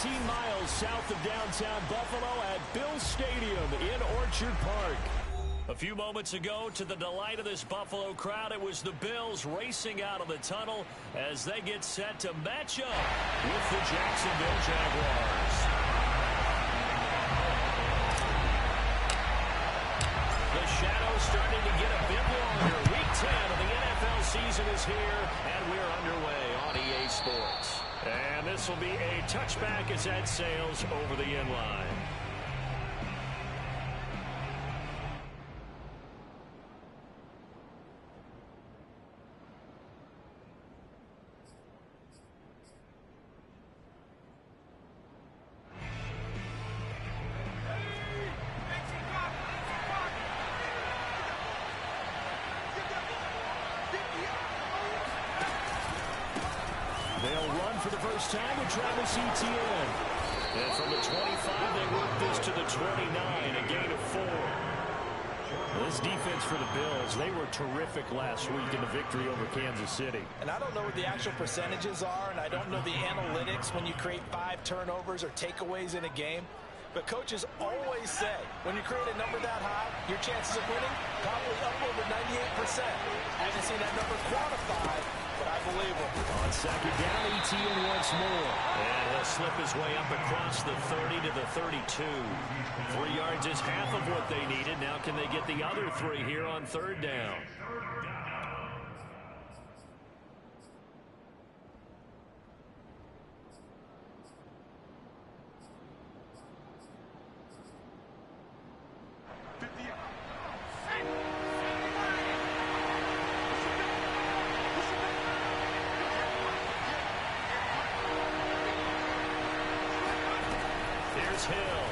18 miles south of downtown Buffalo at Bill Stadium in Orchard Park. A few moments ago, to the delight of this Buffalo crowd, it was the Bills racing out of the tunnel as they get set to match up with the Jacksonville Jaguars. The shadow's starting to get a bit longer. Week 10 of the NFL season is here, and we're underway on EA Sports. And this will be a touchback as that sails over the end line. They'll run for the first time with Travis Etienne. And from the 25, they work this to the 29, a gain of 4. This defense for the Bills, they were terrific last week in the victory over Kansas City. And I don't know what the actual percentages are, and I don't know the analytics when you create 5 turnovers or takeaways in a game. But coaches always say, when you create a number that high, your chances of winning probably up over 98%. I haven't seen that number quantified, but I believe him. On second down, Etienne once more. And he'll slip his way up across the 30 to the 32. 3 yards is half of what they needed. Now can they get the other 3 here on third down? Hill.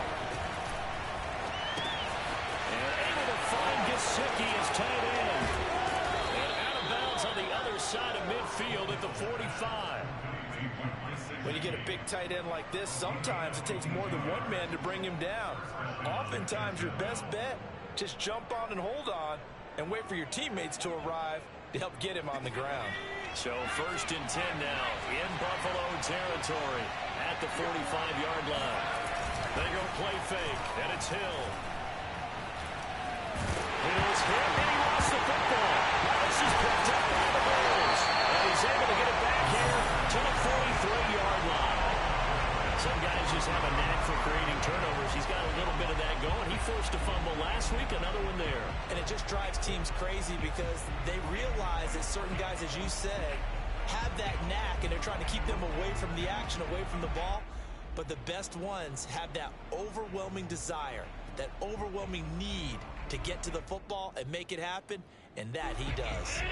And able to find Gesicki as tight end. And out of bounds on the other side of midfield at the 45. When you get a big tight end like this, sometimes it takes more than one man to bring him down. Oftentimes your best bet, just jump on and hold on and wait for your teammates to arrive to help get him on the ground. So first and 10 now in Buffalo territory at the 45-yard line. They go play fake, and it's Hill. Hill's hit, and he lost the football. This is picked up by the Bills. And he's able to get it back here to the 43-yard line. Some guys just have a knack for creating turnovers. He's got a little bit of that going. He forced a fumble last week, another one there. And it just drives teams crazy because they realize that certain guys, as you said, have that knack, and they're trying to keep them away from the action, away from the ball. But the best ones have that overwhelming desire, that overwhelming need to get to the football and make it happen, and that he does.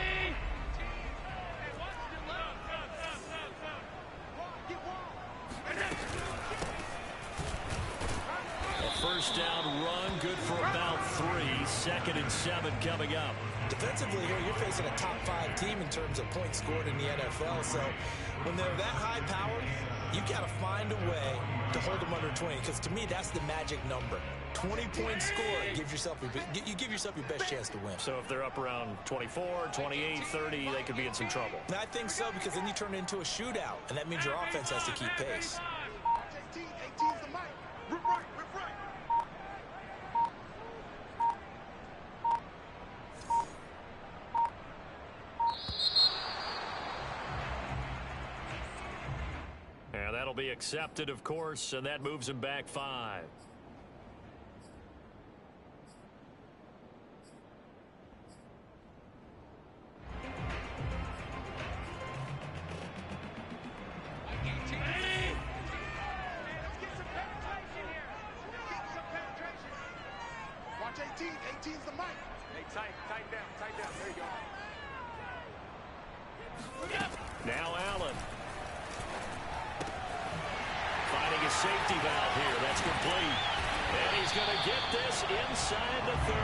A first down run, good for about 3. 2nd and 7 coming up. Defensively here, you're facing a top 5 team in terms of points scored in the NFL. So when they're that high-powered, you got to find a way to hold them under 20, because to me, that's the magic number. 20 points scored, you give yourself your best chance to win. So if they're up around 24, 28, 30, they could be in some trouble. And I think so, because then you turn it into a shootout, and that means your offense has to keep pace. And that'll be accepted, of course, and that moves him back 5. Watch 18. 18's the mic. Hey, tight down. There you go. Now Allen. Finding a safety valve here. That's complete. And he's going to get this inside the 30.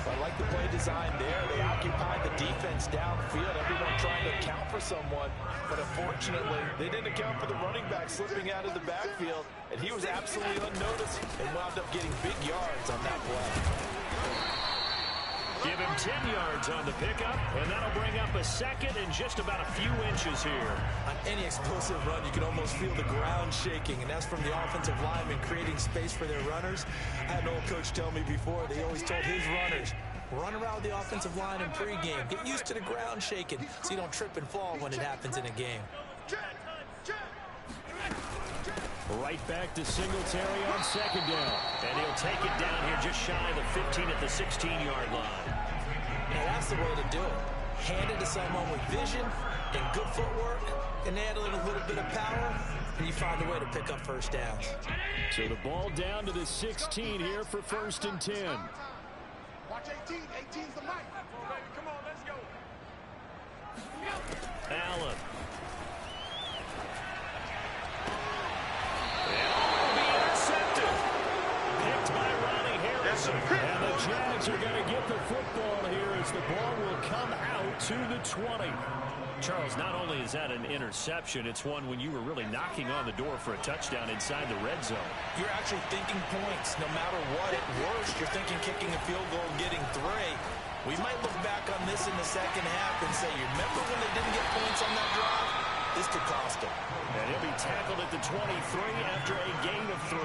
I like the play design there. They occupied the defense downfield. Everyone trying to account for someone. But unfortunately, they didn't account for the running back slipping out of the backfield. And he was absolutely unnoticed and wound up getting big yards on that play. Give him 10 yards on the pickup, and that'll bring up a second and just about a few inches here. On any explosive run, you can almost feel the ground shaking, and that's from the offensive linemen creating space for their runners. I had an old coach tell me before, they always told his runners, run around the offensive line in pregame. Get used to the ground shaking so you don't trip and fall when it happens in a game. Right back to Singletary on second down. And he'll take it down here just shy of the 15 at the 16-yard line. Now that's the way to do it. Hand it to someone with vision and good footwork, and add a little bit of power, and you find a way to pick up first downs. So the ball down to the 16 here for 1st and 10. Watch 18. 18's the mic. Come on, let's go. Allen. And the Jags are going to get the football here as the ball will come out to the 20. Charles, not only is that an interception, it's one when you were really knocking on the door for a touchdown inside the red zone. You're actually thinking points. No matter what, at worst, you're thinking kicking a field goal and getting 3. We might look back on this in the second half and say, you remember when they didn't get points on that drive? This could cost them. And he'll be tackled at the 23 after a gain of 3.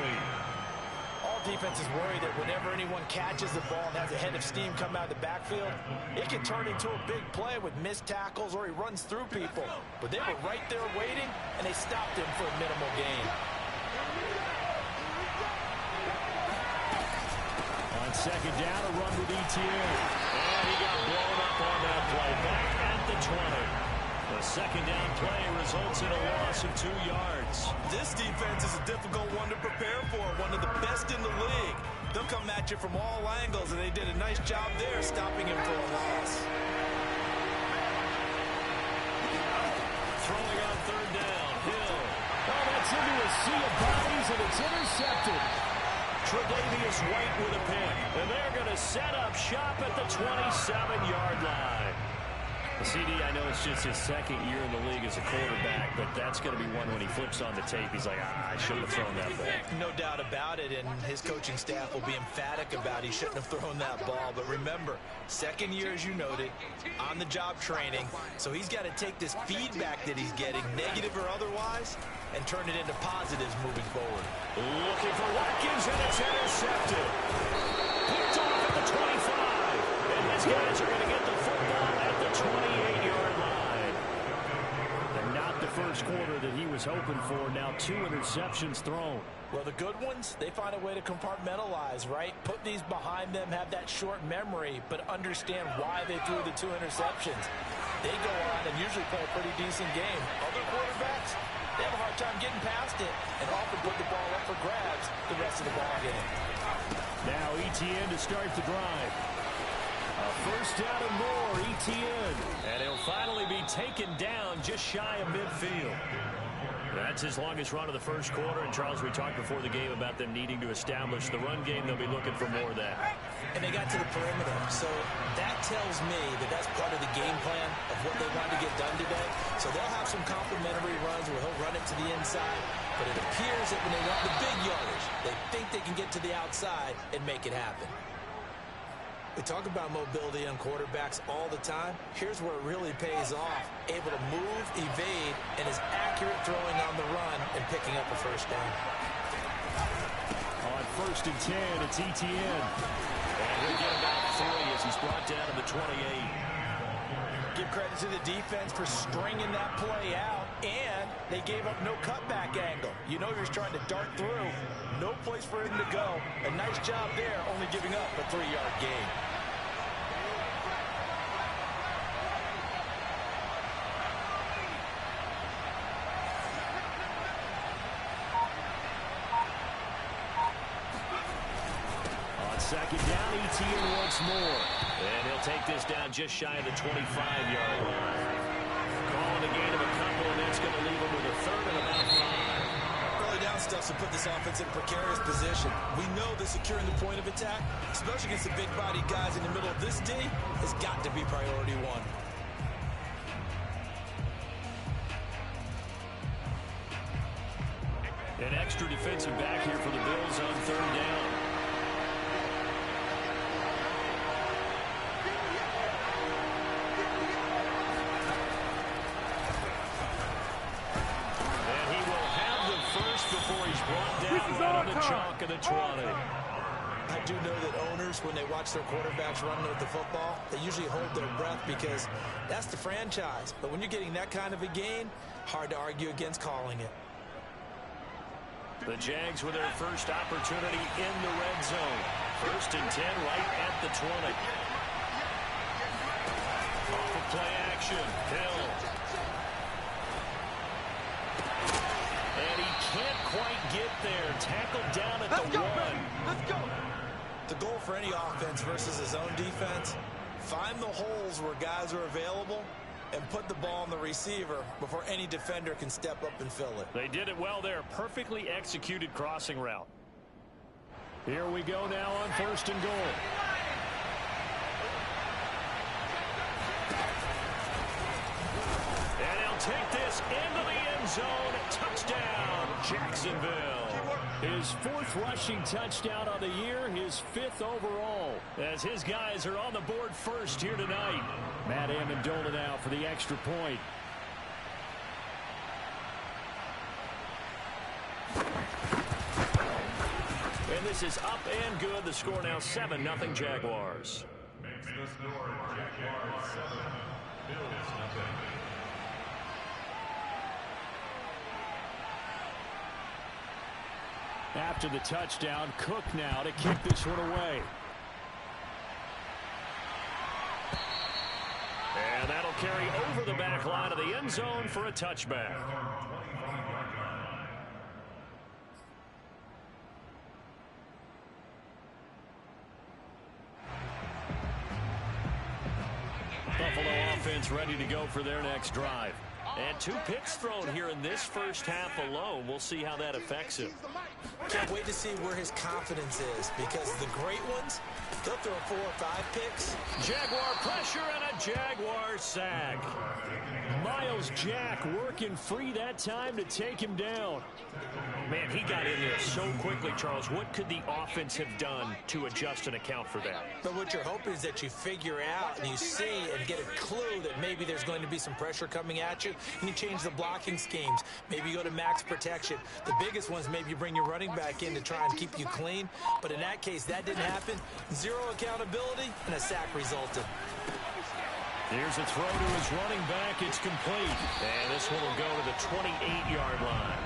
Defense is worried that whenever anyone catches the ball and has a head of steam come out of the backfield, it can turn into a big play with missed tackles or he runs through people. But they were right there waiting, and they stopped him for a minimal gain. On second down, a run with ETN. And he got blown up on that play. Back at the 20. The second down play results in a loss of 2 yards. This defense is a difficult one to prepare for, one of the best in the league. They'll come at you from all angles, and they did a nice job there stopping him for a loss. Throwing on third down, Hill. Oh, that's into a sea of bodies, and it's intercepted. Tre'Davious White with a pick, and they're going to set up shop at the 27-yard line. CD, I know it's just his second year in the league as a quarterback, but that's going to be one when he flips on the tape. He's like, I shouldn't have thrown that ball. No doubt about it, and his coaching staff will be emphatic about he shouldn't have thrown that ball. But remember, second year, as you noted, on-the-job training, so he's got to take this feedback that he's getting, negative or otherwise, and turn it into positives moving forward. Looking for Watkins, and it's intercepted. Picked off at the 25, and his guys are going to get the football at the 28-yard line. And not the first quarter that he was hoping for. Now 2 interceptions thrown. Well, the good ones, they find a way to compartmentalize, right? Put these behind them, have that short memory, but understand why they threw the 2 interceptions. They go on and usually play a pretty decent game. Other quarterbacks, they have a hard time getting past it and often put the ball up for grabs the rest of the ball game. Now ETN to start the drive. A first down and more, ETN. And he'll finally be taken down just shy of midfield. That's his longest run of the first quarter. And, Charles, we talked before the game about them needing to establish the run game. They'll be looking for more of that. And they got to the perimeter. So that tells me that that's part of the game plan of what they want to get done today. So they'll have some complimentary runs where he'll run it to the inside. But it appears that when they want the big yardage, they think they can get to the outside and make it happen. We talk about mobility on quarterbacks all the time. Here's where it really pays off. Able to move, evade, and is accurate throwing on the run and picking up a first down. On 1st and 10, it's ETN. And he'll get about 3 as he's brought down to the 28. Give credit to the defense for stringing that play out, and they gave up no cutback angle. You know you're trying to dart through. No place for him to go. A nice job there, only giving up a 3-yard gain. On second down, ETN once more. And he'll take this down just shy of the 25-yard line. Calling a gain of a couple, and that's going to leave him with a third and about 5. Down stuff to put this offense in a precarious position. We know that securing the point of attack, especially against the big-bodied guys in the middle of this D, has got to be priority 1. An extra defensive back here for the Bills on third down. chalk of the 20. I do know that owners, when they watch their quarterbacks running with the football, they usually hold their breath because that's the franchise. But when you're getting that kind of a gain, hard to argue against calling it. The Jags with their first opportunity in the red zone. 1st and 10 right at the 20. Off of play action. Hill. And he can't quite get there. Tackled down at the 1. Let's go. The goal for any offense versus his own defense, find the holes where guys are available and put the ball on the receiver before any defender can step up and fill it. They did it well there. Perfectly executed crossing route. Here we go now on 1st and goal. And he'll take this into the end zone. Touchdown, Jacksonville. His 4th rushing touchdown on the year, his 5th overall, as his guys are on the board first here tonight. Matt Amendola now for the extra point. And this is up and good. The score now 7-0 Jaguars. Makes the score Jaguars 7, Bills 0. After the touchdown, Cook now to kick this one away. And that'll carry over the back line of the end zone for a touchback. Buffalo offense ready to go for their next drive. And 2 picks thrown here in this first half alone. We'll see how that affects him. Can't wait to see where his confidence is, because the great ones, they'll throw 4 or 5 picks. Jaguar pressure and a Jaguar sack. Miles Jack working free that time to take him down. Man, he got in there so quickly, Charles. What could the offense have done to adjust and account for that? But what you're hoping is that you figure out and you see and get a clue that maybe there's going to be some pressure coming at you, and you change the blocking schemes. Maybe you go to max protection. The biggest ones, maybe you bring your running back in to try and keep you clean. But in that case, that didn't happen. 0 accountability, and a sack resulted. Here's a throw to his running back. It's complete. And this one will go to the 28-yard line.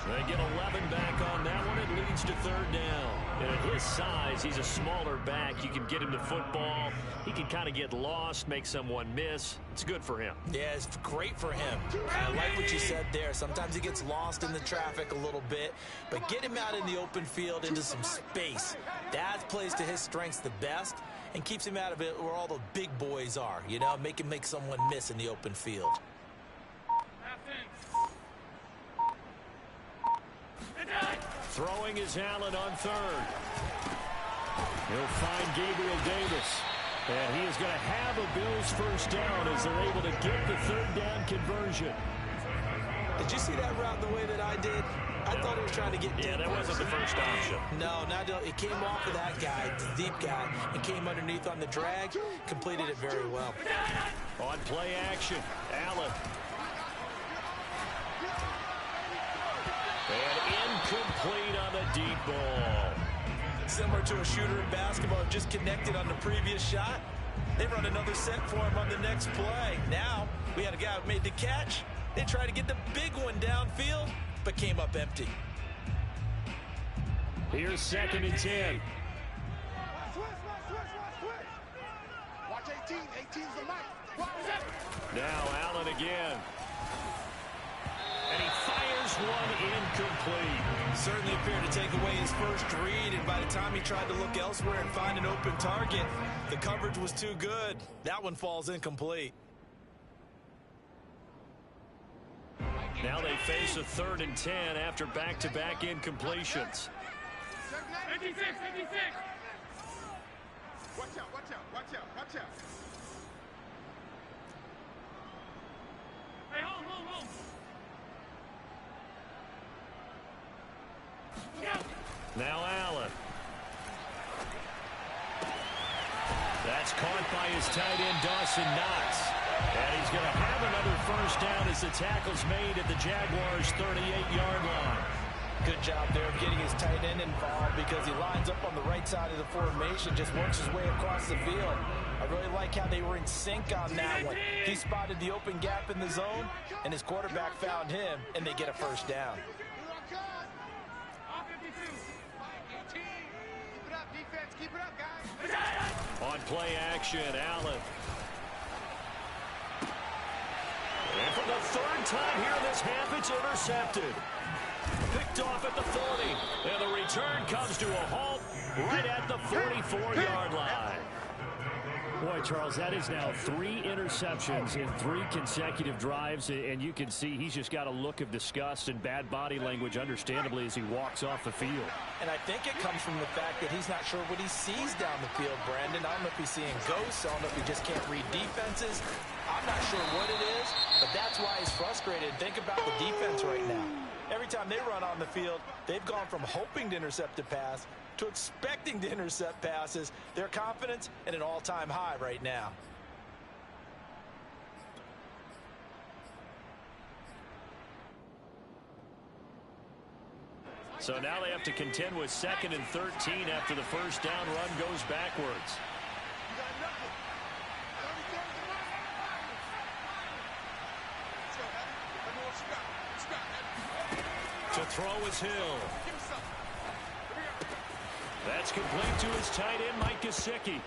They get 11 back on that one. It leads to 3rd down. And at his size, he's a smaller back. You can get him to football. He can kind of get lost, make someone miss. It's good for him. Yeah, it's great for him. I like what you said there. Sometimes he gets lost in the traffic a little bit. But get him out in the open field into some space. That plays to his strengths the best and keeps him out of it where all the big boys are. You know, make him make someone miss in the open field. Throwing is Allen on 3rd. He'll find Gabriel Davis. And he is going to have a Bills first down as they're able to get the 3rd down conversion. Did you see that route the way that I did? I thought he was trying to get deep. Yeah, that wasn't the first option. No, it came off of that guy, the deep guy, and came underneath on the drag. Completed it very well. On play action, Allen. And incomplete on the deep ball. Similar to a shooter in basketball, just connected on the previous shot. They run another set for him on the next play. Now, we had a guy who made the catch. They tried to get the big one downfield, but came up empty. Here's 2nd and 10. Watch 18. 18's the mic. Now Allen again. And he fires one incomplete. Certainly appeared to take away his first read, and by the time he tried to look elsewhere and find an open target, the coverage was too good. That one falls incomplete. Now they face a 3rd and 10 after back-to-back incompletions. 56. Watch out. Hey, hold. Now Allen. That's caught by his tight end, Dawson Knox. And he's going to have another first down as the tackle's made at the Jaguars' 38-yard line. Good job there of getting his tight end involved because he lines up on the right side of the formation, just works his way across the field. I really like how they were in sync on that one. He spotted the open gap in the zone, and his quarterback found him, and they get a first down. On play action, Allen. And for the third time here in this half, it's intercepted. Picked off at the 40. And the return comes to a halt right at the 44-yard line. Boy, Charles, that is now 3 interceptions in 3 consecutive drives, and you can see he's just got a look of disgust and bad body language, understandably, as he walks off the field. And I think it comes from the fact that he's not sure what he sees down the field, Brandon. I don't know if he's seeing ghosts. I don't know if he just can't read defenses. I'm not sure what it is, but that's why he's frustrated. Think about the defense right now. Every time they run on the field, they've gone from hoping to intercept a pass to expecting to intercept passes. Their confidence at an all-time high right now. So now they have to contend with 2nd and 13 after the first down run goes backwards. To throw is Hill. That's complete to his tight end, Mike Gesicki.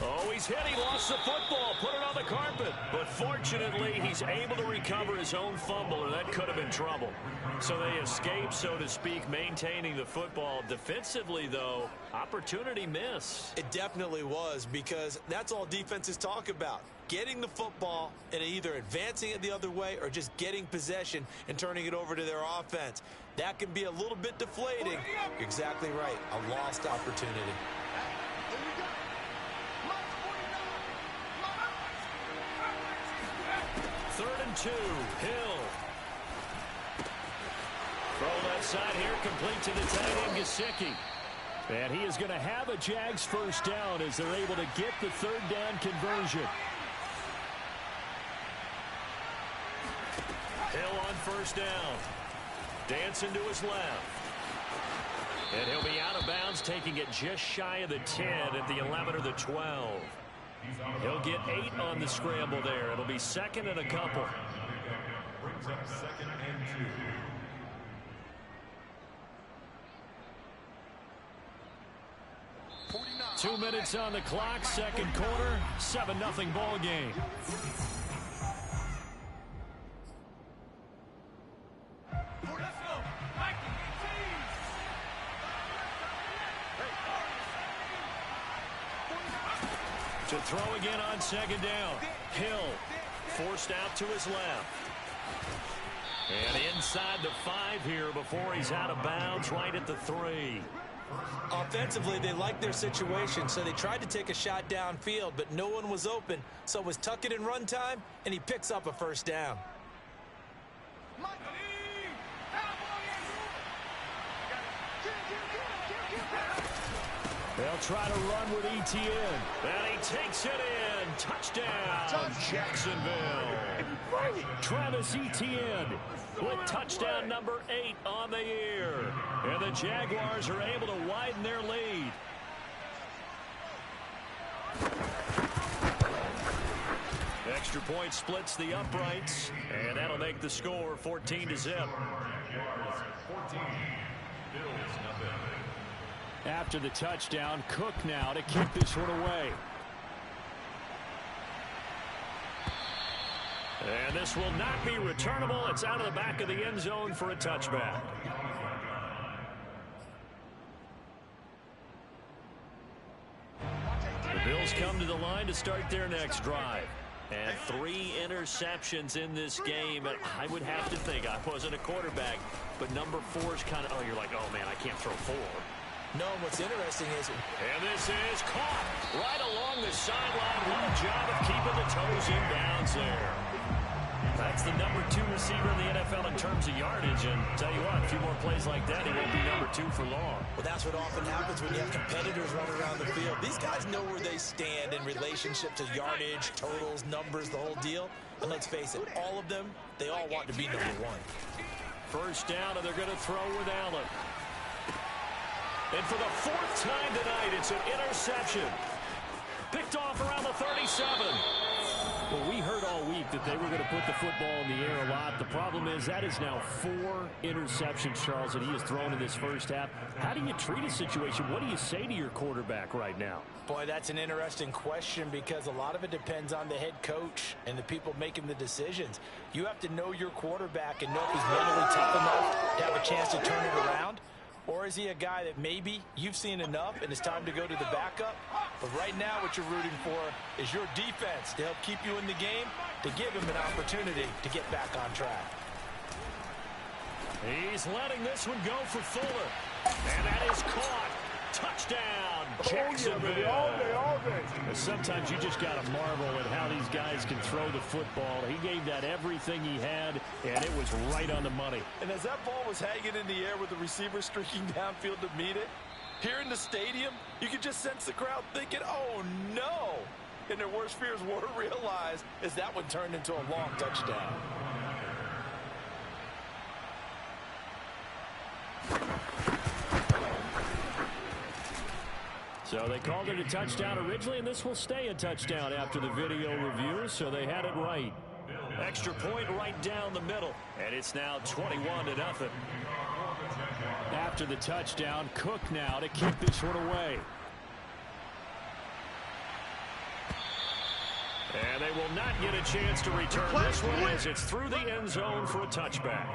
Oh, he's hit. He lost the football. Put it on the carpet. But fortunately, he's able to recover his own fumble, or that could have been trouble. So they escape, so to speak, maintaining the football. Defensively, though, opportunity miss. It definitely was, because that's all defenses talk about. Getting the football and either advancing it the other way or just getting possession and turning it over to their offense. That can be a little bit deflating. You're exactly right. A lost opportunity. 3rd and 2. Hill. Throw left side here, complete to the tight end, Gesicki. And he is going to have a Jags first down as they're able to get the 3rd down conversion. Hill on first down. Dancing to his left. And he'll be out of bounds, taking it just shy of the 10 at the 11 or the 12. He'll get 8 on the scramble there. It'll be 2nd and a couple. Brings up 2nd and 2. 2 minutes on the clock, 2nd quarter, 7-0 ball game. To throw again on 2nd down. Hill forced out to his left. And inside the 5 here before he's out of bounds right at the 3. Offensively, they liked their situation, so they tried to take a shot downfield, but no one was open. So it was tuck it in run time, and he picks up a first down. They'll try to run with ETN. And he takes it in. Touchdown, Jacksonville. Travis Etienne with touchdown number 8 on the year. And the Jaguars are able to widen their lead. Extra point splits the uprights, and that'll make the score 14-0. After the touchdown, Cook now to kick this one away. And this will not be returnable. It's out of the back of the end zone for a touchback. The Bills come to the line to start their next drive. And 3 interceptions in this game. And I would have to think, I wasn't a quarterback, but number 4 is kind of, oh, you're like, oh, man, I can't throw 4. No, what's interesting is... And this is caught right along the sideline. What a job of keeping the toes in bounds there. That's the number 2 receiver in the NFL in terms of yardage. And tell you what, a few more plays like that, he won't be number 2 for long. Well, that's what often happens when you have competitors running around the field. These guys know where they stand in relationship to yardage, totals, numbers, the whole deal. And let's face it, all of them, they all want to be number 1. First down, and they're going to throw with Allen. And for the fourth time tonight, it's an interception. Picked off around the 37. Well, we heard all week that they were going to put the football in the air a lot. The problem is that is now 4 interceptions, Charles, that he has thrown in this first half. How do you treat a situation? What do you say to your quarterback right now? Boy, that's an interesting question because a lot of it depends on the head coach and the people making the decisions. You have to know your quarterback and know if he's mentally tough enough to have a chance to turn it around. Or is he a guy that maybe you've seen enough and it's time to go to the backup? But right now what you're rooting for is your defense to help keep you in the game, to give him an opportunity to get back on track. He's letting this one go for Fuller. And that is caught. Touchdown, Jacksonville. All day. Sometimes you just got to marvel at how these guys can throw the football. He gave that everything he had, and it was right on the money. And as that ball was hanging in the air with the receiver streaking downfield to meet it, here in the stadium, you could just sense the crowd thinking, oh, no. And their worst fears were realized as that one turned into a long touchdown. So they called it a touchdown originally, and this will stay a touchdown after the video review, so they had it right. Extra point right down the middle, and it's now 21-0. After the touchdown, Cook now to kick this one away. And they will not get a chance to return this one as it's through the end zone for a touchback.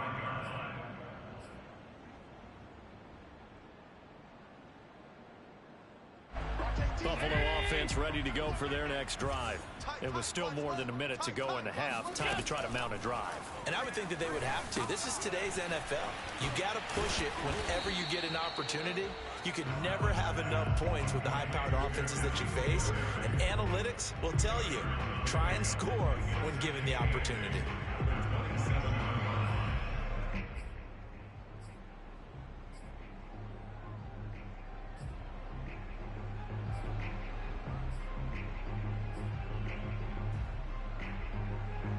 Buffalo offense ready to go for their next drive. It was still more than a minute to go in the half. Time to try to mount a drive. And I would think that they would have to. This is today's NFL. You got to push it whenever you get an opportunity. You can never have enough points with the high-powered offenses that you face. And analytics will tell you, try and score when given the opportunity.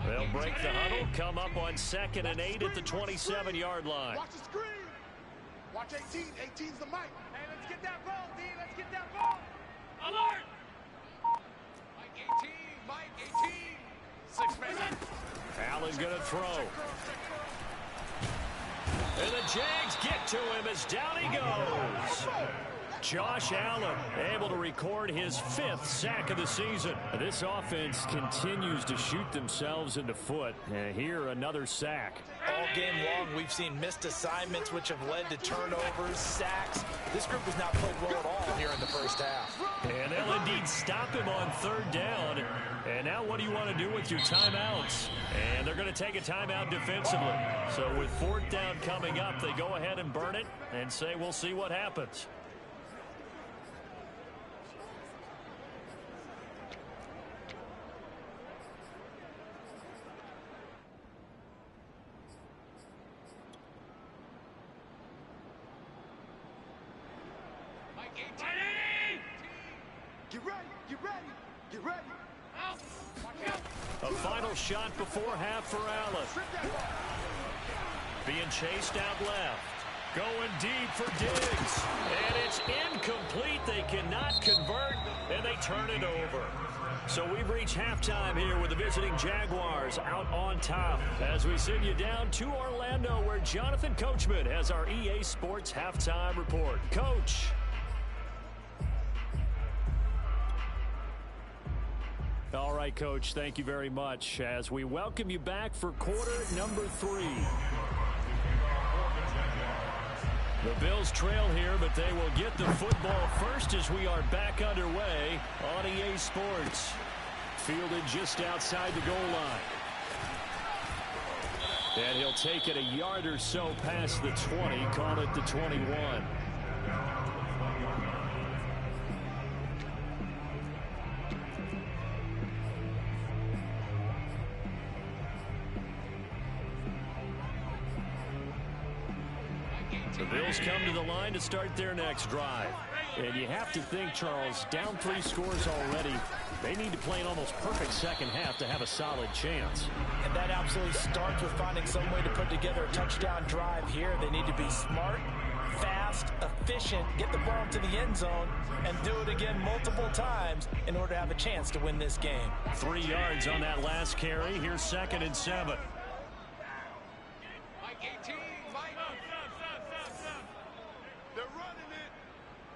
They'll break the huddle, come up on 2nd and 8 at the 27-yard line. Watch the screen. Watch 18. 18's the mic. Hey, let's get that ball, D. Let's get that ball. Alert! Mike 18. Mike 18. 6 minutes. Allen going to throw. And the Jags get to him as down he goes. Josh Allen able to record his 5th sack of the season. This offense continues to shoot themselves in the foot. And here, another sack. All game long, we've seen missed assignments, which have led to turnovers, sacks. This group has not played well at all here in the first half. And they'll indeed stop him on 3rd down. And now what do you want to do with your timeouts? And they're going to take a timeout defensively. So with 4th down coming up, they go ahead and burn it and say we'll see what happens. A final shot before half for Allen. Being chased out left. Going deep for Diggs. And it's incomplete. They cannot convert, and they turn it over. So we've reached halftime here with the visiting Jaguars out on top as we send you down to Orlando where Jonathan Coachman has our EA Sports halftime report. Coach. All right, Coach, thank you very much as we welcome you back for quarter number 3. The Bills trail here, but they will get the football first as we are back underway on EA Sports. Fielded just outside the goal line. And he'll take it a yard or so past the 20, call it the 21. The Bills come to the line to start their next drive. And you have to think, Charles, down 3 scores already. They need to play an almost perfect second half to have a solid chance. And that absolutely starts with finding some way to put together a touchdown drive here. They need to be smart, fast, efficient, get the ball to the end zone, and do it again multiple times in order to have a chance to win this game. 3 yards on that last carry. Here's 2nd and 7. Mike 18, Mike. They're running it.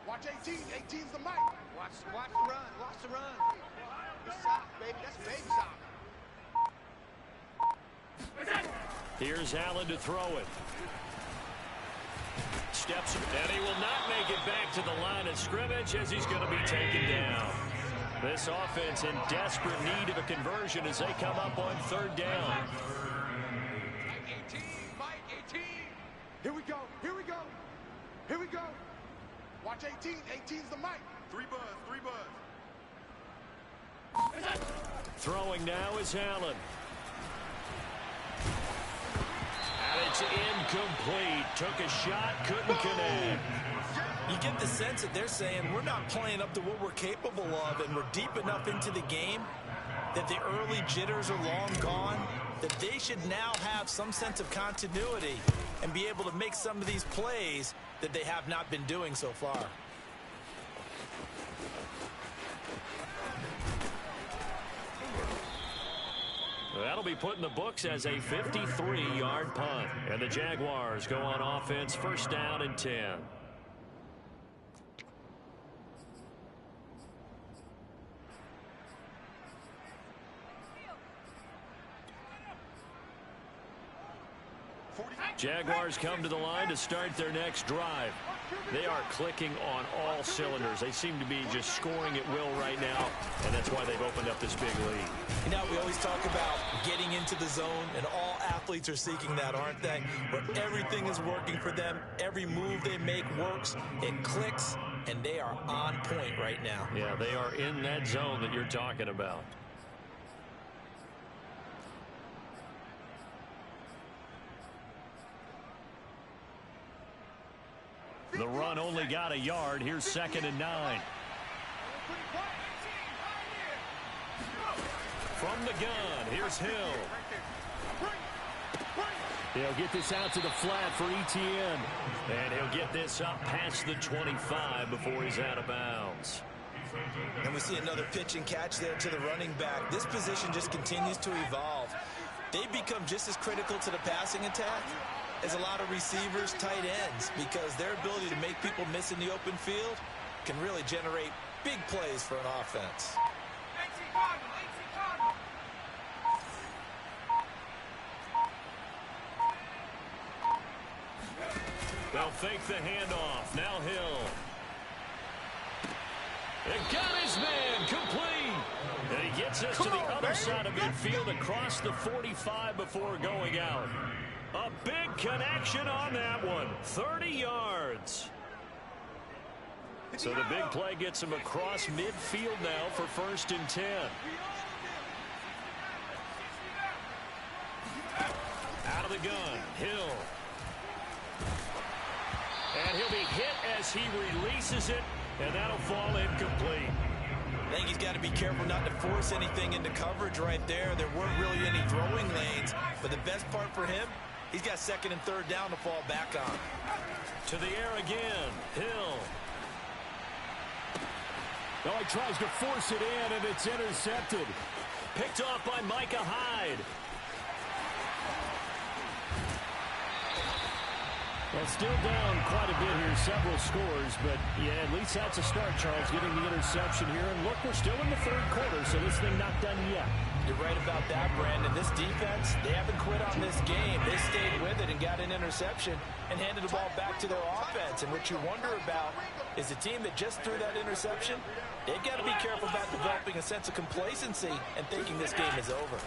Watch 18. 18's the mic. Watch the run. Watch the run. It's sock, baby. That's baby sock. Here's Allen to throw it. Steps, and he will not make it back to the line of scrimmage as he's going to be taken down. This offense in desperate need of a conversion as they come up on 3rd down. Mike 18, Mike 18. Here we go. Here we go. Here we go. Watch 18. 18's the mic. 3 buzz. 3 buzz. Throwing now is Allen. And it's incomplete. Took a shot, couldn't connect. You get the sense that they're saying we're not playing up to what we're capable of, and we're deep enough into the game that the early jitters are long gone, that they should now have some sense of continuity and be able to make some of these plays that they have not been doing so far. That'll be put in the books as a 53-yard punt. And the Jaguars go on offense, 1st down and 10. Jaguars come to the line to start their next drive. They are clicking on all cylinders. They seem to be just scoring at will right now, and that's why they've opened up this big lead. You know, we always talk about getting into the zone, and all athletes are seeking that, aren't they? Where everything is working for them. Every move they make works. It clicks, and they are on point right now. Yeah, they are in that zone that you're talking about. The run only got a yard. Here's 2nd and 9. From the gun, here's Hill. He'll get this out to the flat for Etienne. And he'll get this up past the 25 before he's out of bounds. And we see another pitch and catch there to the running back. This position just continues to evolve. They become just as critical to the passing attack as a lot of receivers, tight ends, because their ability to make people miss in the open field can really generate big plays for an offense. They'll fake the handoff. Now Hill. And got his man complete. And he gets us to the other side of midfield across the 45 before going out. A big connection on that one. 30 yards. So the big play gets him across midfield now for 1st and 10. Out of the gun, Hill. And he'll be hit as he releases it, and that'll fall incomplete. I think he's got to be careful not to force anything into coverage right there. There weren't really any throwing lanes, but the best part for him, he's got 2nd and 3rd down to fall back on. To the air again, Hill. Oh, he tries to force it in, and it's intercepted. Picked off by Micah Hyde. Well, still down quite a bit here, several scores, but yeah, at least that's a start, Charles, getting the interception here. And look, we're still in the 3rd quarter, so this thing not done yet. You're right about that, Brandon. This defense, they haven't quit on this game. They stayed with it and got an interception and handed the ball back to their offense. And what you wonder about is the team that just threw that interception, they've got to be careful about developing a sense of complacency and thinking this game is over.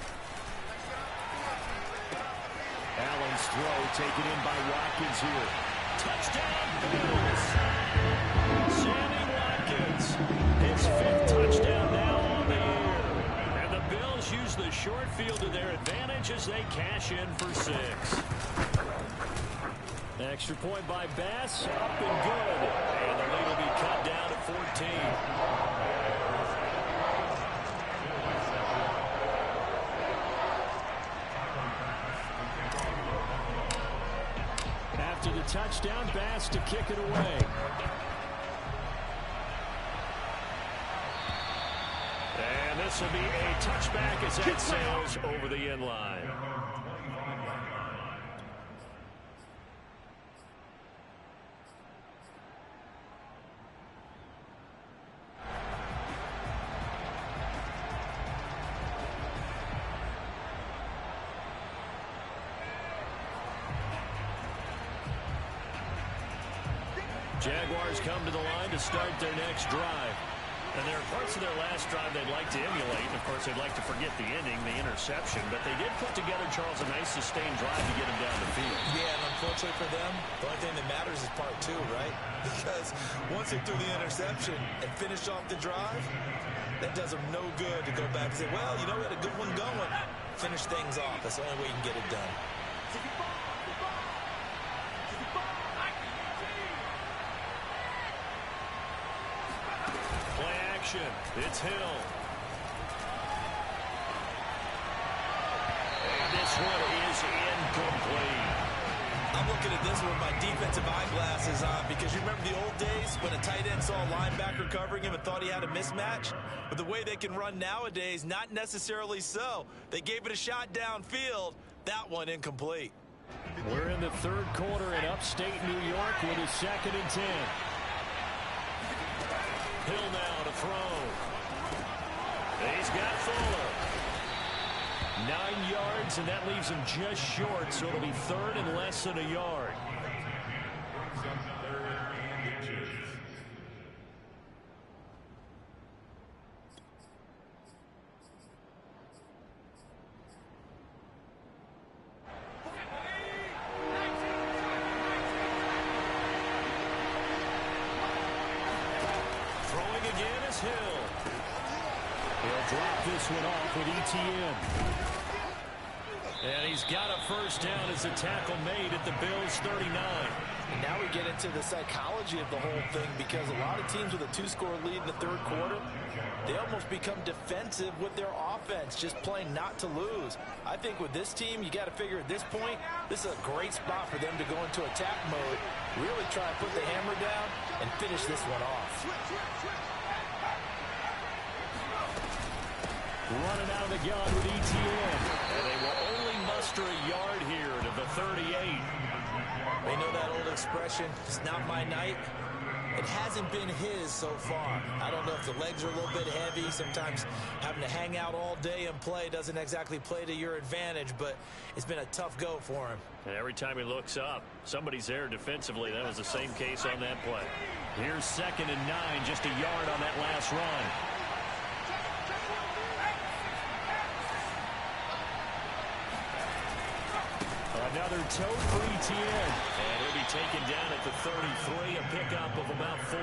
Allen's throw taken in by Watkins here. Touchdown, Bills. Sammy Watkins. His 5th touchdown now on the year. And the Bills use the short field to their advantage as they cash in for 6. Extra point by Bass, up and good. And the lead will be cut down 14. After the touchdown, Bass to kick it away. And this will be a touchback as that sails over the end line. Jaguars come to the line to start their next drive. And there are parts of their last drive they'd like to emulate. And, of course, they'd like to forget the ending, the interception. But they did put together, Charles, a nice sustained drive to get them down the field. Yeah, and unfortunately for them, the only thing that matters is part two, right? Because once they threw the interception and finished off the drive, that does them no good to go back and say, well, you know, we had a good one going. Finish things off. That's the only way you can get it done. It's Hill. And this one is incomplete. I'm looking at this with my defensive eyeglasses on because you remember the old days when a tight end saw a linebacker covering him and thought he had a mismatch? But the way they can run nowadays, not necessarily so. They gave it a shot downfield. That one incomplete. We're in the third quarter in upstate New York with a 2nd and 10. Hill now to throw. He's got Fuller. 9 yards, and that leaves him just short, so it'll be 3rd and less than a yard. Hill. He'll drop this one off with ETN. And he's got a first down as a tackle made at the Bills' 39. And now we get into the psychology of the whole thing because a lot of teams with a 2-score lead in the third quarter, they almost become defensive with their offense, just playing not to lose. I think with this team, you got to figure at this point, this is a great spot for them to go into attack mode, really try and put the hammer down and finish this one off. Running out of the gun with ETN. And they will only muster a yard here to the 38. They know that old expression, it's not my night. It hasn't been his so far. I don't know if the legs are a little bit heavy. Sometimes having to hang out all day and play doesn't exactly play to your advantage, but it's been a tough go for him. And every time he looks up, somebody's there defensively. That was the same case on that play. Here's 2nd and 9, just a yard on that last run. Another tote for ETN. And he'll be taken down at the 33, a pickup of about 4.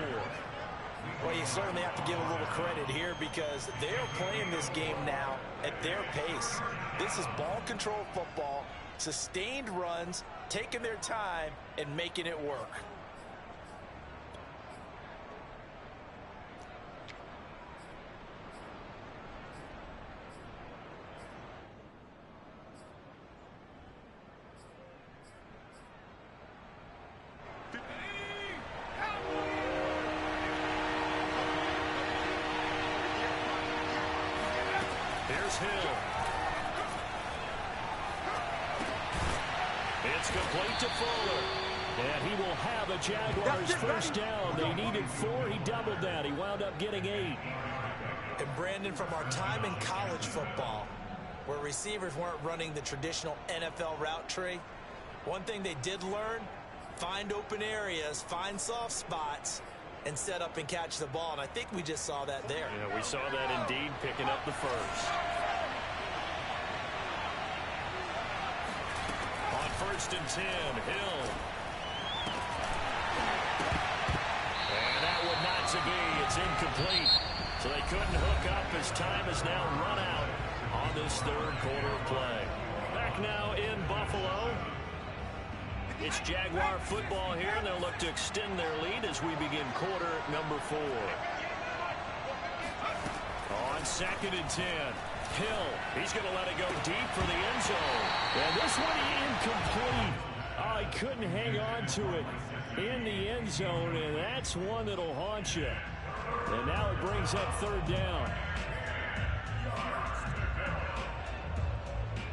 Well, you certainly have to give a little credit here because they're playing this game now at their pace. This is ball control football, sustained runs, taking their time, and making it work. Here's Hill. It's complete to Fuller. And he will have a Jaguars first down. They needed 4. He doubled that. He wound up getting 8. And Brandon, from our time in college football, where receivers weren't running the traditional NFL route tree, one thing they did learn, find open areas, find soft spots, and set up and catch the ball. And I think we just saw that there. Yeah, we saw that indeed, picking up the first. On 1st and 10, Hill. And that would not to be. It's incomplete. So they couldn't hook up as time is now run out on this third quarter of play. Back now in Buffalo. It's Jaguar football here, and they'll look to extend their lead as we begin quarter number 4. On 2nd and 10. Hill, he's going to let it go deep for the end zone. And this one incomplete. Oh, he couldn't hang on to it in the end zone, and that's one that'll haunt you. And now it brings up 3rd down.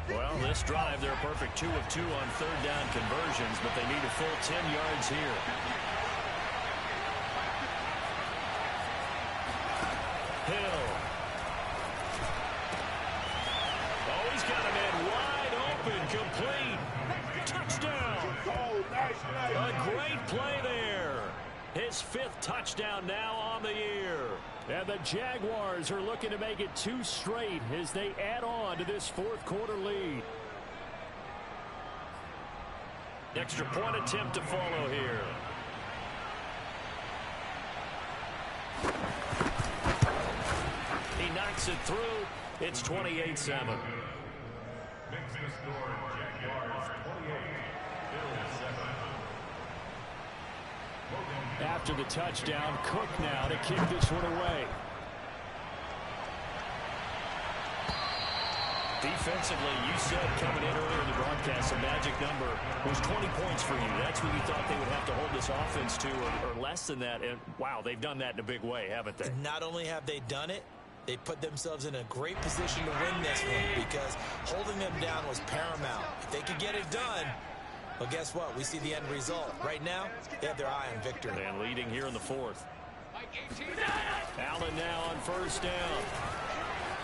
Well, this drive, they're a perfect 2 of 2 on 3rd down conversions, but they need a full 10 yards here. Hill. Oh, he's got a man wide open, complete. Touchdown. A great play there. His 5th touchdown now on the year. And the Jaguars are looking to make it 2 straight as they add on to this 4th quarter lead. Extra point attempt to follow here. He knocks it through. It's 28-7. Makes the score Jaguars 28, Bills 7. After the touchdown, Cook now to kick this one away. Defensively, you said coming in earlier in the broadcast, the magic number was 20 points for you. That's what you thought they would have to hold this offense to, or less than that. And, wow, they've done that in a big way, haven't they? Not only have they done it, they put themselves in a great position to win this one because holding them down was paramount. If they could get it done, well, guess what? We see the end result. Right now, they have their eye on victory. And leading here in the 4th. Allen now on 1st down.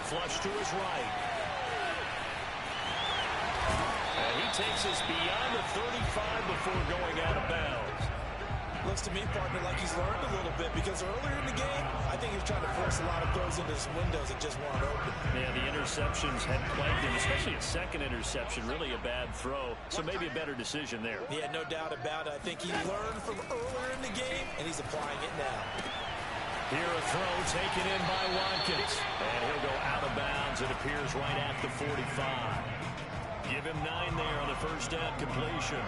Flush to his right. And he takes us beyond the 35 before going out of bounds. Looks to me, partner, like he's learned a little bit because earlier in the game, I think he was trying to force a lot of throws into some windows that just weren't open. Yeah, the interceptions had plagued him, especially a 2nd interception, really a bad throw. So maybe a better decision there. Yeah, no doubt about it. I think he learned from earlier in the game, and he's applying it now. Here a throw taken in by Watkins. And he'll go out of bounds, it appears, right at the 45. Give him 9 there on the 1st down completion.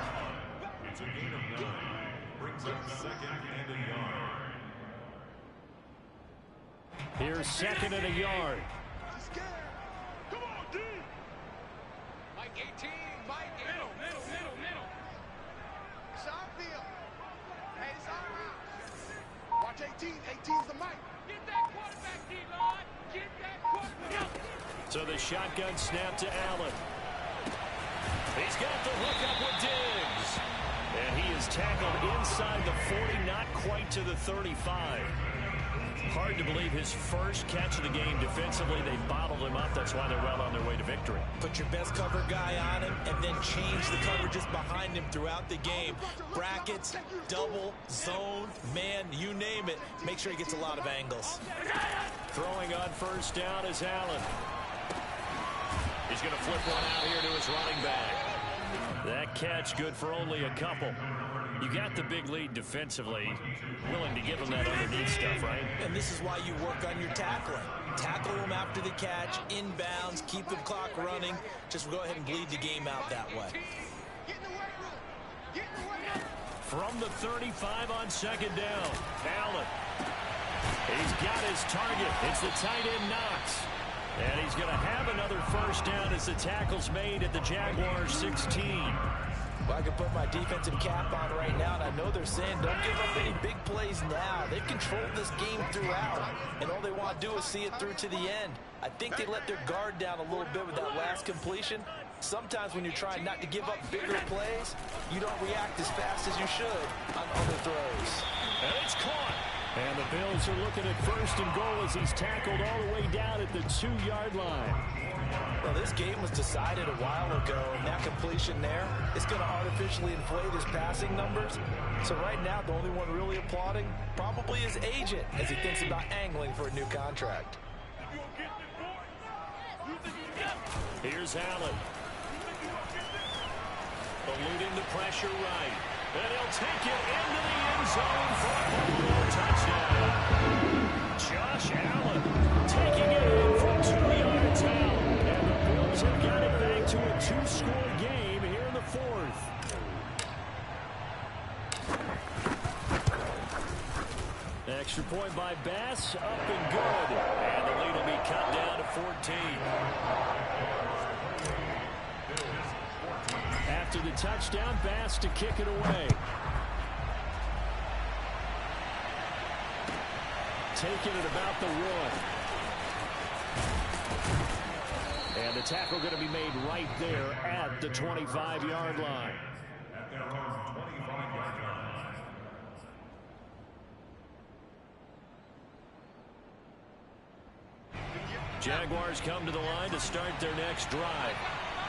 It's a gain of 9. Brings up 2nd and a yard. Here's 2nd and a yard. Come on, D. Mike 18, Mike. Middle. It's our field. Hey, it's our route. Watch 18. 18's the Mike. Get that quarterback, D-Line. Get that quarterback. So the shotgun snap to Allen. He's got the hook up with Diggs. And he is tackled inside the 40, not quite to the 35. Hard to believe his first catch of the game defensively. They bottled him up. That's why they're well on their way to victory. Put your best cover guy on him and then change the coverages behind him throughout the game. Brackets, double, zone, man, you name it. Make sure he gets a lot of angles. Throwing on 1st down is Allen. He's going to flip one out here to his running back. That catch good for only a couple. You got the big lead defensively. Willing to give him that underneath stuff, right? And this is why you work on your tackling. Tackle them after the catch, inbounds, keep the clock running. Just go ahead and bleed the game out that way. From the 35 on 2nd down, Allen. He's got his target. It's the tight end Knox. And he's going to have another 1st down as the tackle's made at the Jaguars 16. Well, I can put my defensive cap on right now, and I know they're saying don't give up any big plays now. They've controlled this game throughout, and all they want to do is see it through to the end. I think they let their guard down a little bit with that last completion. Sometimes when you're trying not to give up bigger plays, you don't react as fast as you should on other throws. And it's caught. And the Bills are looking at 1st and goal as he's tackled all the way down at the 2-yard line. Well, this game was decided a while ago, and that completion there is going to artificially inflate his passing numbers. So right now, the only one really applauding probably his agent as he thinks about angling for a new contract. Here's Allen. Eluding the pressure right. And he'll take it into the end zone for a touchdown. Josh Allen taking it in from 2 yards out. And the Bills have got it back to a 2-score game here in the 4th. extra point by Bass, up and good. And the lead will be cut down to 14. After the touchdown, Bass to kick it away. Taking it about the 1. And the tackle going to be made right there at the 25-yard line. At their own 25-yard line. Jaguars come to the line to start their next drive.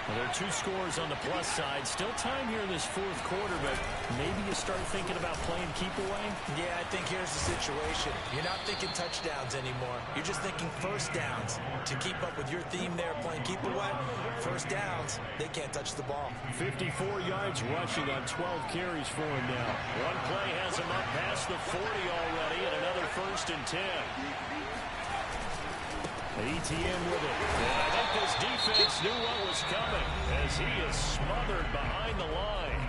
Well, there are 2 scores on the plus side. Still time here in this 4th quarter, but maybe you start thinking about playing keep away? Yeah, I think here's the situation. You're not thinking touchdowns anymore. You're just thinking first downs. To keep up with your theme there, playing keep away, first downs, they can't touch the ball. 54 yards rushing on 12 carries for him now. One play has him up past the 40 already, and another 1st and 10. ETN with it. And I think this defense knew what was coming as he is smothered behind the line.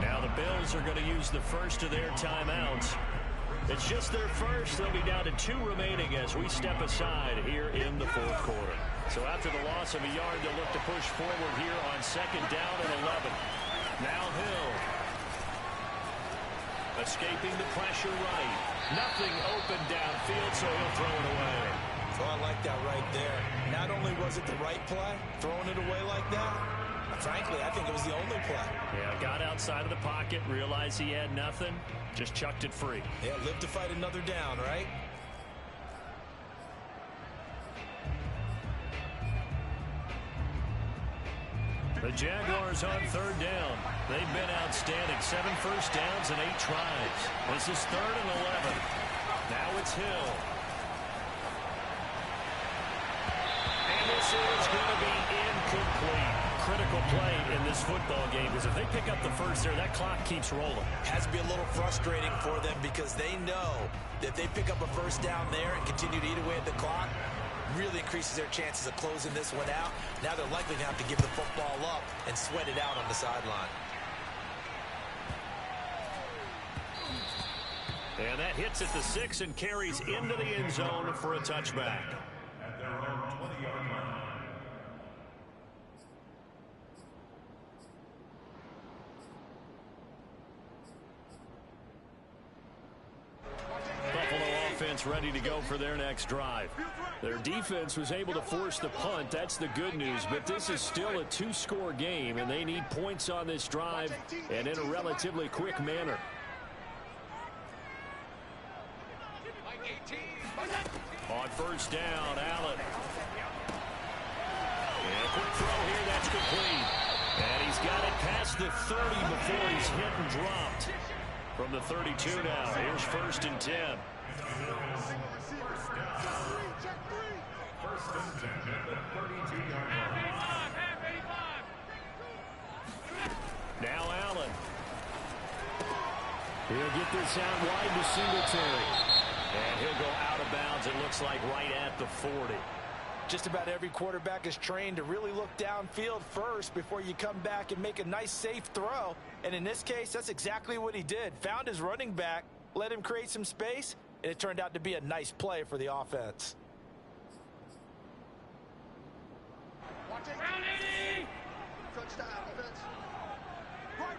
Now the Bills are going to use the first of their timeouts. It's just their first. They'll be down to 2 remaining as we step aside here in the 4th quarter. So after the loss of a yard, they'll look to push forward here on 2nd down and 11. Now Hill. Escaping the pressure right. Nothing open downfield, so he'll throw it away. Oh, I like that right there. Not only was it the right play, throwing it away like that, frankly, I think it was the only play. Yeah, got outside of the pocket, realized he had nothing, just chucked it free. Yeah, live to fight another down, right? The Jaguars on 3rd down. They've been outstanding. 7 first downs and 8 tries. This is 3rd and 11. Now it's Hill. This is going to be incomplete. Critical play in this football game because if they pick up the first there, that clock keeps rolling. Has to be a little frustrating for them because they know that if they pick up a first down there and continue to eat away at the clock, really increases their chances of closing this one out. Now they're likely to have to give the football up and sweat it out on the sideline. And that hits at the 6 and carries into the end zone for a touchback. At their own 20-yard line. Offense ready to go for their next drive. Their defense was able to force the punt. That's the good news, but this is still a 2-score game, and they need points on this drive and in a relatively quick manner. On 1st down, Allen. And a quick throw here, that's complete. And he's got it past the 30 before he's hit and dropped. From the 32 now, here's 1st and 10. Now Allen. He'll get this out wide to Singletary. And he'll go out of bounds, it looks like, right at the 40. Just about every quarterback is trained to really look downfield first before you come back and make a nice, safe throw. And in this case, that's exactly what he did. Found his running back, let him create some space, and it turned out to be a nice play for the offense. Touchdown, offense. Right.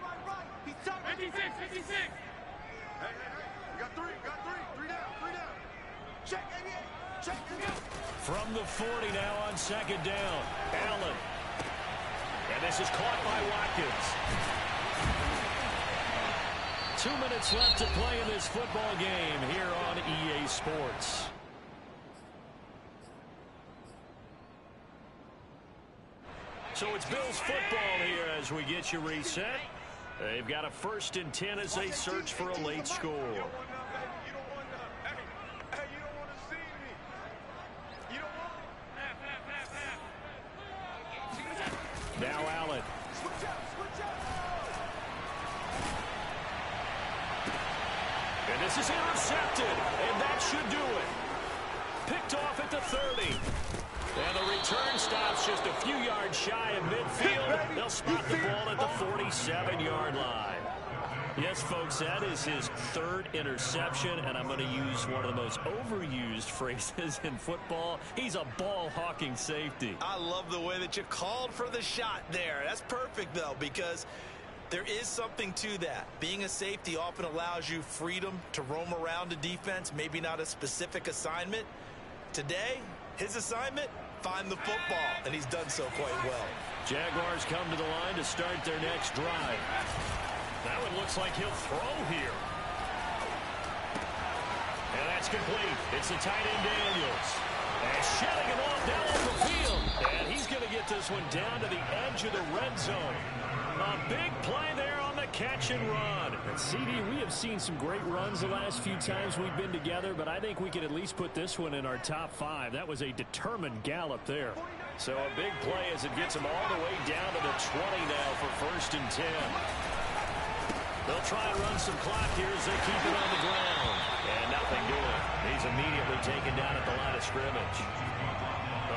He's top. 56. Hey. You got 3. Three down. Check, 88. Check. From the 40 now on 2nd down. Allen. And this is caught by Watkins. 2 minutes left to play in this football game here on EA Sports. So it's Bills football here as we get you reset. They've got a 1st and 10 as they search for a late score. Now Allen. And this is intercepted, and that should do it. Picked off at the 30. And the return stops just a few yards shy of midfield. They'll spot the ball at the 47-yard line. Yes, folks, that is his third interception, and I'm going to use one of the most overused phrases in football. He's a ball-hawking safety. I love the way that you called for the shot there. That's perfect, though, because there is something to that. Being a safety often allows you freedom to roam around the defense, maybe not a specific assignment. Today, his assignment, find the football, and he's done so quite well. Jaguars come to the line to start their next drive. That one looks like he'll throw here. And that's complete. It's the tight end Daniels. And shedding him off down the field. And he's going to get this one down to the edge of the red zone. A big play there on the catch and run. And CD, we have seen some great runs the last few times we've been together, but I think we could at least put this one in our top 5. That was a determined gallop there. So a big play as it gets him all the way down to the 20 now for 1st and 10. They'll try and run some clock here as they keep it on the ground. And nothing doing. He's immediately taken down at the line of scrimmage.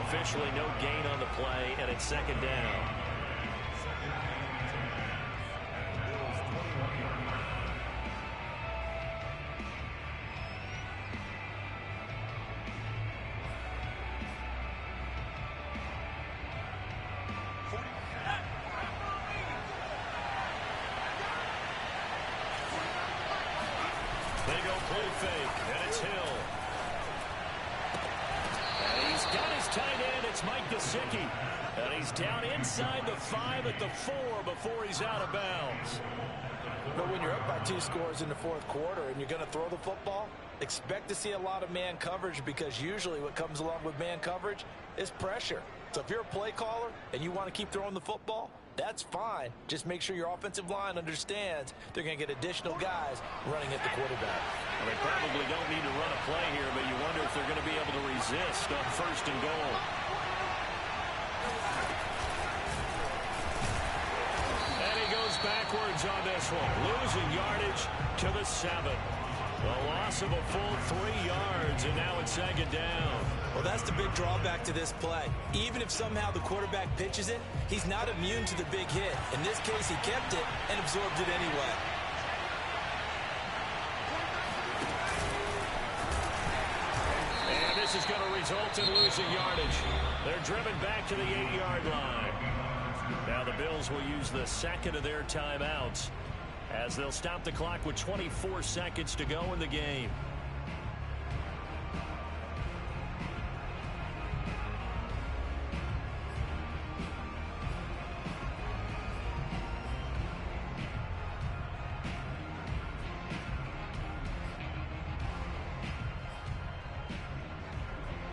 Officially no gain on the play, and it's 2nd down. They go play fake, and it's Hill. And he's got his tight end. It's Mike Gesicki. And he's down inside the 5 at the 4 before he's out of bounds. But when you're up by 2 scores in the 4th quarter and you're going to throw the football, expect to see a lot of man coverage, because usually what comes along with man coverage is pressure. So if you're a play caller and you want to keep throwing the football, that's fine. Just make sure your offensive line understands they're going to get additional guys running at the quarterback. Well, they probably don't need to run a play here, but you wonder if they're going to be able to resist on 1st and goal. And he goes backwards on this one, losing yardage to the 7. A loss of a full 3 yards, and now it's 2nd down. Well, that's the big drawback to this play. Even if somehow the quarterback pitches it, he's not immune to the big hit. In this case, he kept it and absorbed it anyway. And this is going to result in losing yardage. They're driven back to the 8-yard line. Now the Bills will use the 2nd of their timeouts as they'll stop the clock with 24 seconds to go in the game.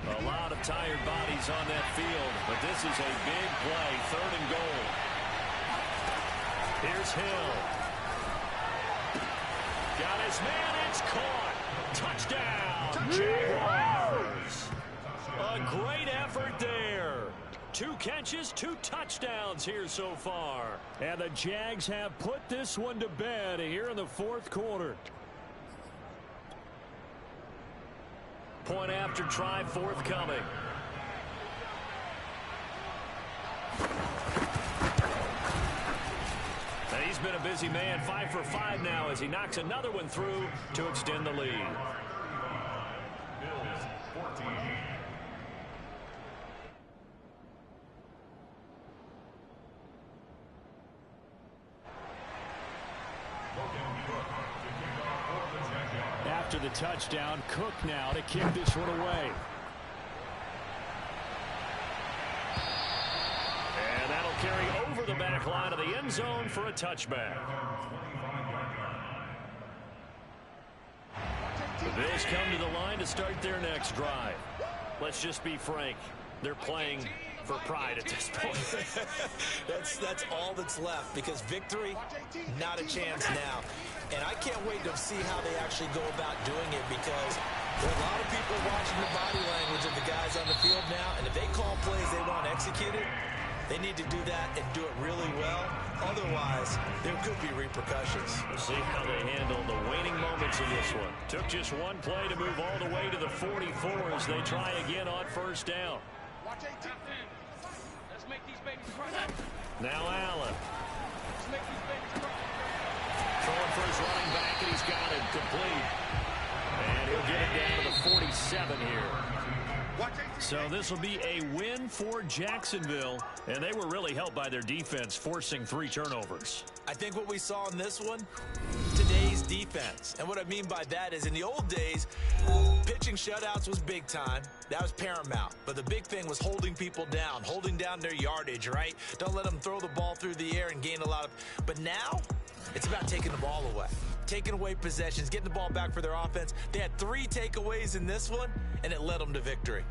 A lot of tired bodies on that field, but this is a big play, 3rd and goal. Here's Hill. Got his man, it's caught. Touchdown, Jaguars. A great effort there. 2 catches, 2 touchdowns here so far. And the Jags have put this one to bed here in the 4th quarter. Point after try forthcoming. And he's been a busy man, 5 for 5 now as he knocks another one through to extend the lead. Bills 14. After the touchdown, Cook now to kick this one away. And that'll carry over the back line of the end zone for a touchback. The Bills come to the line to start their next drive. Let's just be frank. They're playing for pride at this point. That's all that's left, because victory, not a chance now. And I can't wait to see how they actually go about doing it, because there are a lot of people watching the body language of the guys on the field now, and if they call plays they want executed, they need to do that and do it really well. Otherwise, there could be repercussions. We'll see how they handle the waning moments in this one. Took just one play to move all the way to the 44 as they try again on 1st down. Watch 18. Let's make these babies cry. Now Allen. Let's make these babies cry. Throwing for his running back, and he's got it complete. And he'll get it down to the 47 here. So this will be a win for Jacksonville, and they were really helped by their defense, forcing 3 turnovers. I think what we saw in this one, today's defense. And what I mean by that is in the old days, pitching shutouts was big time. That was paramount. But the big thing was holding people down, holding down their yardage, right? Don't let them throw the ball through the air and gain a lot of... But now, it's about taking the ball away. Taking away possessions, getting the ball back for their offense. They had 3 takeaways in this one, and it led them to victory.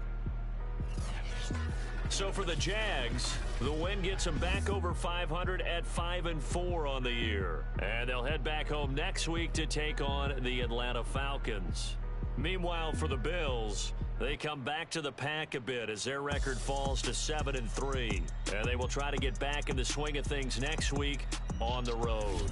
So for the Jags, the win gets them back over 500 at 5-4 on the year. And they'll head back home next week to take on the Atlanta Falcons. Meanwhile, for the Bills, they come back to the pack a bit as their record falls to 7-3. And they will try to get back in the swing of things next week on the road.